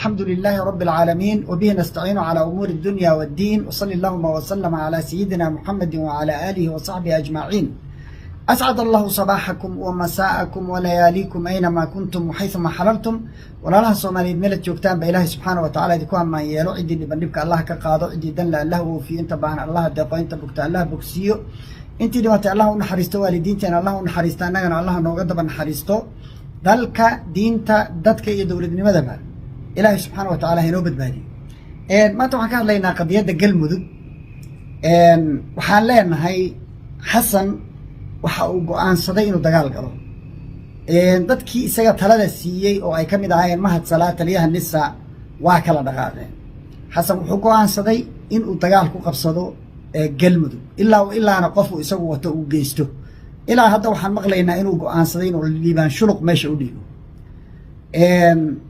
الحمد لله رب العالمين وبه نستعين على أمور الدنيا والدين وصلى اللهم وسلم على سيدنا محمد وعلى آله وصحبه أجمعين. أسعد الله صباحكم ومساءكم ولياليكم أينما كنتم وحيثما حللتم ولا الله صومالي ملت جوكتان بإله سبحانه وتعالى ديكوان ما يلو عدي بنبك الله كقاضو عدي دن الله في انت بان الله دقو انت بكت الله بكسيو انت دوات الله نحرستو والدينتنا الله نحرستانا الله نوغدب نحرستو دالك دينتا دادك يدولد نمدبا إلهي سبحانه وتعالى هنو بدبادي ما توحا كان لينا قضية دقل مدد وحان لينا هاي حسن waxa uu go'aansaday inuu dagaal galo dadkii isaga talada siiyay oo ay kamid ahaayeen mahad salaad taliyaha nisa waa kala dhaqaaqeen xasan wuxuu go'aansaday inuu dagaal ku qabsado galmudug ilaana qof uu isagu wato uu geysto ilaa hadda waxaan maqlaynaa inuu go'aansaday inuu liibaan shuluq meesha u dhigo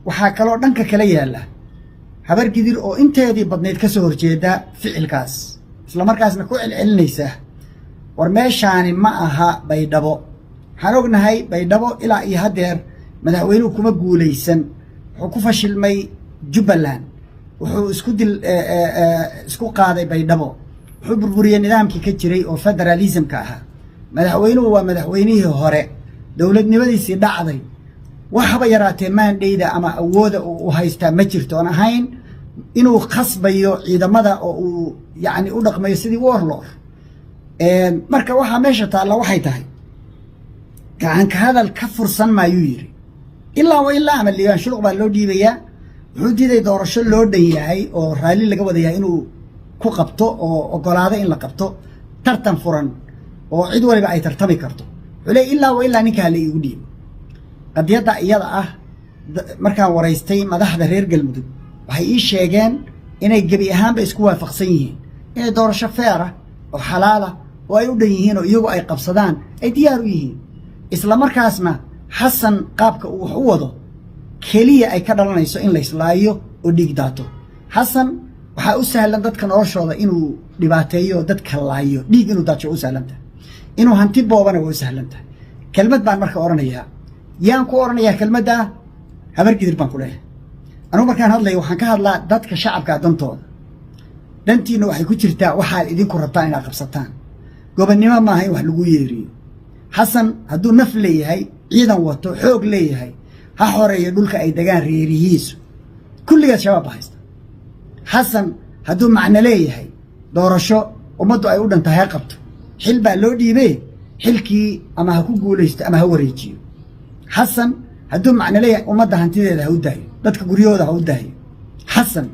waxa kale oo dhanka kala yaala habar gidir oo inteedii badneed ka soo horjeeda ficilkaas isla markaasna ku celcelinaysa war meeshaani ma aha baydhabo waxaan ognahay baydhabo ilaa iyo hadeer madaxweynuhu kuma guulaysan wuxuu ku fashilmay jubbaland wuxuu isku qaaday baydhabo wuxuu burburiyey nidaamkii ka jiray oo federalismka ahaa madaxweynuhu waa madaxweynihii hore dowladnimadiisii dhacday waxba yaraatee maandhayda ama awooda uu haystaa ma jirto aan ahayn inuu khasbayo ciidamada oo uu yacni u dhaqmayo sidii warlord marka waxa meesha taala waxay tahay gacan ka hadal ka fursan maayuu yiri ilaa ama liibaan shuluq baa loo dhiibayaa wuxuu diiday doorasho loo dhan yahay oo raali laga wada yahay inuu ku qabto oo ogolaado in la qabto tartan furan oo cid waliba ay tartami karto xulay ilaa ninka la igu dhiib qadiyada iyada ah markaan wareystay madaxda reer galmudug waxay ii sheegeen inay gabi ahaanba isku waafaqsan yihiin inay doorasho feer ah oo xalaal ah oo ay u dhan yihiin oo iyagu ay qabsadaan ay diyaar u yihiin isla markaasna xasan qaabka uu wax u wado keliya ay ka dhalanayso in la islaayo oo dhiig daato xasan waxaa u sahlan dadka noloshooda inuu dhibaateeyo dadka laayo dhiig inuu daajo u sahlantahay inuu hanti boobana waa u sahlantahay kelmad baan marka oranayaa yaan ku oranayaa kelmadda habar gidir baan ku leeyahay anugu markaan hadlayo waxaan ka hadlaa dadka shacabka dantooda dantiina waxay ku jirtaa waxaad idinku rabtaan inaad qabsataan gobonnimo maaha in wax lagu yeeriyo xasan hadduu naf leeyahay ciidan wato xoog leeyahay ha xoreeyo dhulka ay degaan reerihiisu kulligeed shabaab ba haysta xasan hadduu macno leeyahay doorasho ummaddu ay u dhantahay ha qabto xil baa loo dhiibee xilkii ama ha ku guulaysto ama ha wareejiyo xasan hadduu macno leeyahay ummadda hantideeda ha u daayo dadka guryahooda ha u daayo xasan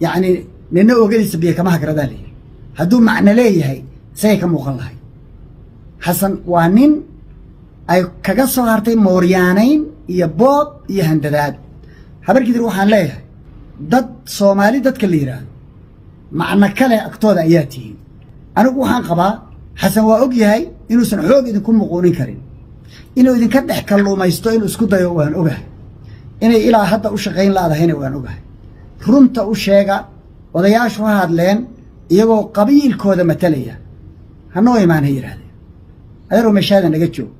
yacni nina oogadiisa biyo kama hagradaa leeyahay hadduu macno leeyahay isagay ka muuqan lahay xasan waa nin ay kaga soo hartay mooryaanayn iyo boob iyo handadaad habar gidir waxaan leeyahay dad soomaali dadka la yidhaahdo macno kale agtooda ayaa tihiin anigu waxaan qabaa xasan waa og yahay inuusan xoog idinku muquunin karin inuu idinka dhex kalluumaysto inuu isku dayo waan ogahay inay ilaa hadda u shaqayn laadahayna waan ogahay runta u sheega odayaashu ha hadleen iyagoo qabiilkooda matalaya hanoo imaan ha yidhaahdeen adeeroo meeshaada naga joog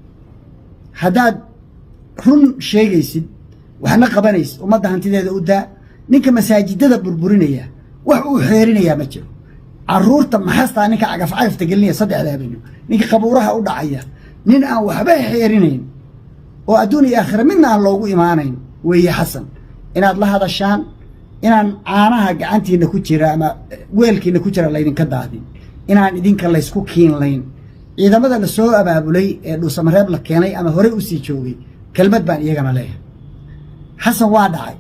haddaad run sheegaysid waxna qabanaysid ummadda hantideeda u daa ninka masaajidada burburinaya wax uu xeerinayaa ma jiro carruurta maxastaa ninka cagafcagafta gelinaya saddexda habeenimo ninka qabuuraha u dhacaya nin aan waxba xeerinayn oo adduun iyo aakhira midna aan loogu imaanayn weeye xasan inaad la hadashaan inaan caanaha gacantiina ku jira ama weelkiina ku jira laydinka daadin inaan idinka laysku kiinlayn ciidamada la soo abaabulay ee dhuusamareeb la keenay ama horey u sii joogay kelmad baan iyagana leeyahay xasan waa dhacay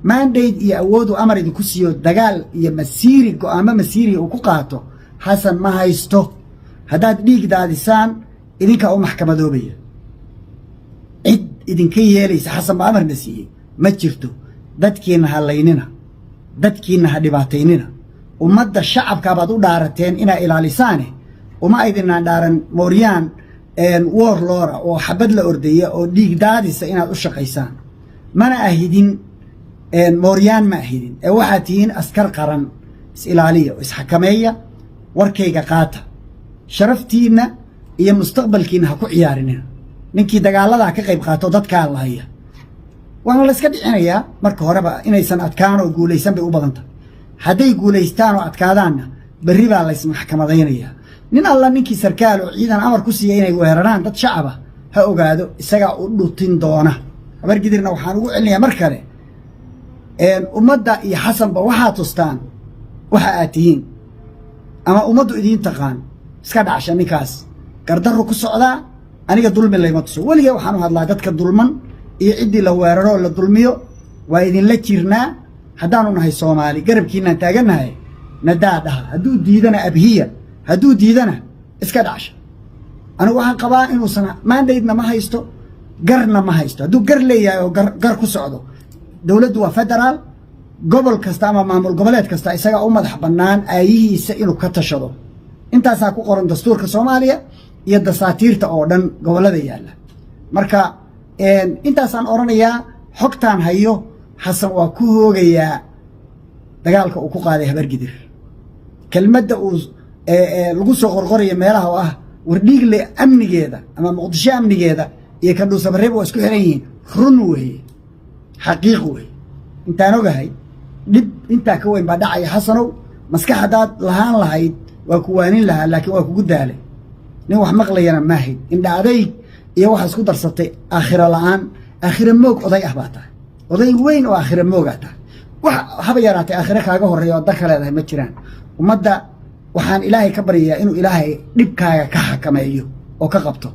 maandhayd iyo awoodu amar idinku siiyo dagaal iyo masiiri go'aamo masiiri uu ku qaato xasan ma haysto haddaad dhiig daadisaan idinkaa u maxkamadoobaya cid idinka yeelaysa xasan baa amarna siiyey ma jirto dadkiina ha laynina dadkiina ha dhibaataynina ummadda shacabka baad u dhaarateen inaa ilaalisaane uma aydinaan dhaaran mooryaan warlora oo xabad la ordaya oo dhiig daadisa inaad u shaqaysaan mana ahidin mooryaan ma ahidin ee waxaad tihiin askar qaran is ilaaliya oo isxakameeya warkayga qaata sharaftiinna iyo mustaqbalkiina ha ku ciyaarinina ninkii dagaaladaa ka qayb qaato dadkaa lahaya waana la iska dhicinayaa marka horeba inaysan adkaan oo guulaysan bay u badanta hadday guulaystaan oo adkaadaanna berri baa la ismaxkamadaynayaa nin alla ninkii sarkaal oo ciidan amar ku siiyay inay weeraraan dad shacaba ha ogaado isagaa u dhutin doona habargidirna waxaan ugu celinayaa mar kale ummadda iyo xasanba waxaa tustaan waxa aad tihiin ama ummaddu idiin taqaan iska dhacsha ninkaas gardarru ku socdaa aniga dulmi layma tuso weligay waxaan u hadlaa dadka dulman iyo ciddii la weeraro la dulmiyo waa idinla jirnaa haddaanu nahay Soomaali garabkiinaan taagannahay nadaa dhaha hadduu diidana abhiya hadduu diidana iska dhacsha anigu waxaan qabaa inuusan maandaydna ma haysto garna ma haysto hadduu gar leeyahay oo gar ku socdo dowladdu waa federaal gobol kasta ama maamul goboleed kasta isaga u madax bannaan aayihiisa inuu ka tashado intaasaa ku qoran dastuurka Soomaaliya iyo dasaatiirta oo dhan gobolada yaalla marka intaasaan oranayaa xogtaan hayo xasan waa ku hoogayaa dagaalka uu ku qaaday habargidir kelmadda uu lagu soo qorqorayo meelaha oo ah wardhiigle amnigeeda ama muqdisho amnigeeda iyo kan dhuusabareeb waa isku xiran yihiin run weeye xaqiiq weeye intaan ogahay dhib intaa ka weyn baa dhacaya xasanow maskax haddaad lahaan lahayd waa ku waanin lahaa laakiin waa kugu daalay nin wax maqlayana maahayd indha adayg iyo waxaa isku darsatay aakhira la'aan aakhira moog oday ah baa tahay oday weyn oo aakhira moogaa tahay wax haba yaraatay aakhira kaaga horreeya oo dalka leedahay ma jiraan ummadda waxaan ilaahay ka baryayaa inuu ilaahay dhibkaaga ka xakameeyo oo ka qabto